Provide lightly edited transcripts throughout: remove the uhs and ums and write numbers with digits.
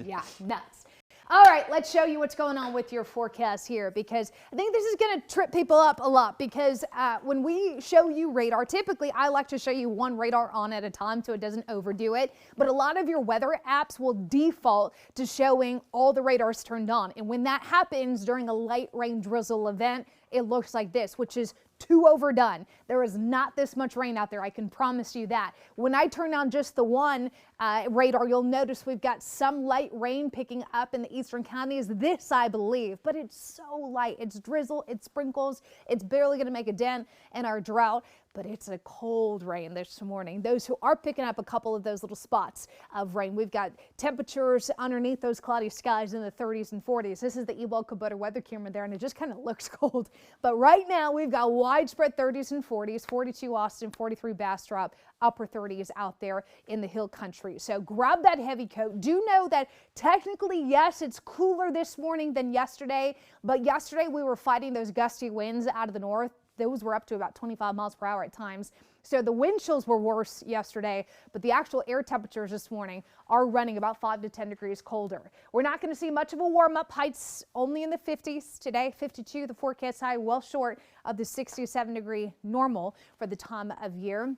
Yeah, nuts. All right, let's show you what's going on with your forecast here, because I think this is going to trip people up a lot, because when we show you radar, typically I like to show you one radar on at a time so it doesn't overdo it. But a lot of your weather apps will default to showing all the radars turned on. And when that happens during a light rain drizzle event, it looks like this, which is too overdone. There is not this much rain out there, I can promise you that. When I turn on just the one radar, you'll notice we've got some light rain picking up in the eastern counties. This, I believe, but it's so light. It's drizzle, it's sprinkles. It's barely going to make a dent in our drought, but it's a cold rain this morning. Those who are picking up a couple of those little spots of rain, we've got temperatures underneath those cloudy skies in the 30s and 40s. This is the Ewell Kubota weather camera there, and it just kind of looks cold. But right now we've got widespread 30s and 40s, 42 Austin, 43 Bastrop, upper 30s out there in the hill country. So grab that heavy coat. Do know that technically, yes, it's cooler this morning than yesterday, but yesterday we were fighting those gusty winds out of the north. Those were up to about 25 miles per hour at times. So the wind chills were worse yesterday, but the actual air temperatures this morning are running about 5 to 10 degrees colder. We're not going to see much of a warm up. Heights only in the 50s today, 52 the forecast high, well short of the 67 degree normal for the time of year.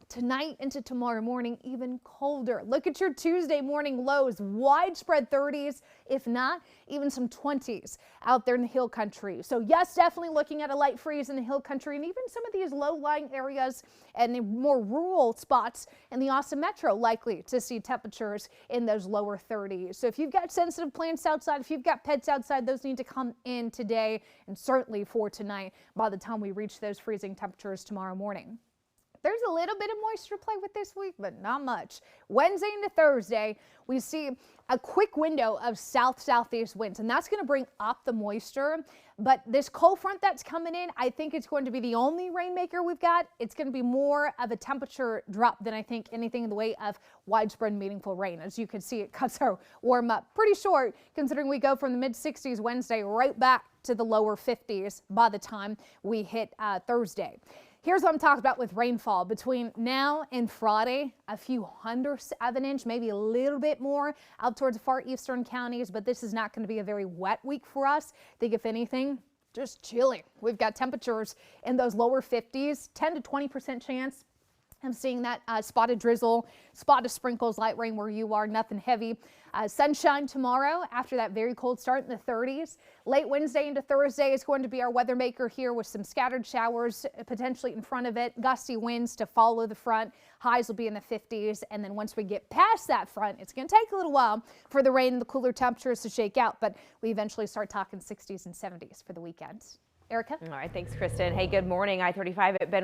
Tonight into tomorrow morning, even colder. Look at your Tuesday morning lows, widespread 30s, if not even some 20s out there in the hill country. So yes, definitely looking at a light freeze in the hill country and even some of these low-lying areas and the more rural spots in the Austin metro likely to see temperatures in those lower 30s. So if you've got sensitive plants outside, if you've got pets outside, those need to come in today and certainly for tonight by the time we reach those freezing temperatures tomorrow morning. There's a little bit of moisture to play with this week, but not much. Wednesday into Thursday, we see a quick window of south-southeast winds, and that's going to bring up the moisture. But this cold front that's coming in, I think it's going to be the only rainmaker we've got. It's going to be more of a temperature drop than I think anything in the way of widespread meaningful rain. As you can see, it cuts our warm up pretty short, considering we go from the mid-60s Wednesday right back to the lower 50s by the time we hit Thursday. Here's what I'm talking about with rainfall. Between now and Friday, a few hundredths of an inch, maybe a little bit more out towards the far eastern counties, but this is not going to be a very wet week for us. I think if anything, just chilly. We've got temperatures in those lower 50s, 10 to 20% chance. I'm seeing that spotted drizzle, spotted sprinkles, light rain where you are, nothing heavy. Sunshine tomorrow after that very cold start in the 30s. Late Wednesday into Thursday is going to be our weather maker here with some scattered showers potentially in front of it. Gusty winds to follow the front. Highs will be in the 50s. And then once we get past that front, it's going to take a little while for the rain and the cooler temperatures to shake out. But we eventually start talking 60s and 70s for the weekend. Erica? All right. Thanks, Kristen. Hey, good morning. I-35 at Ben.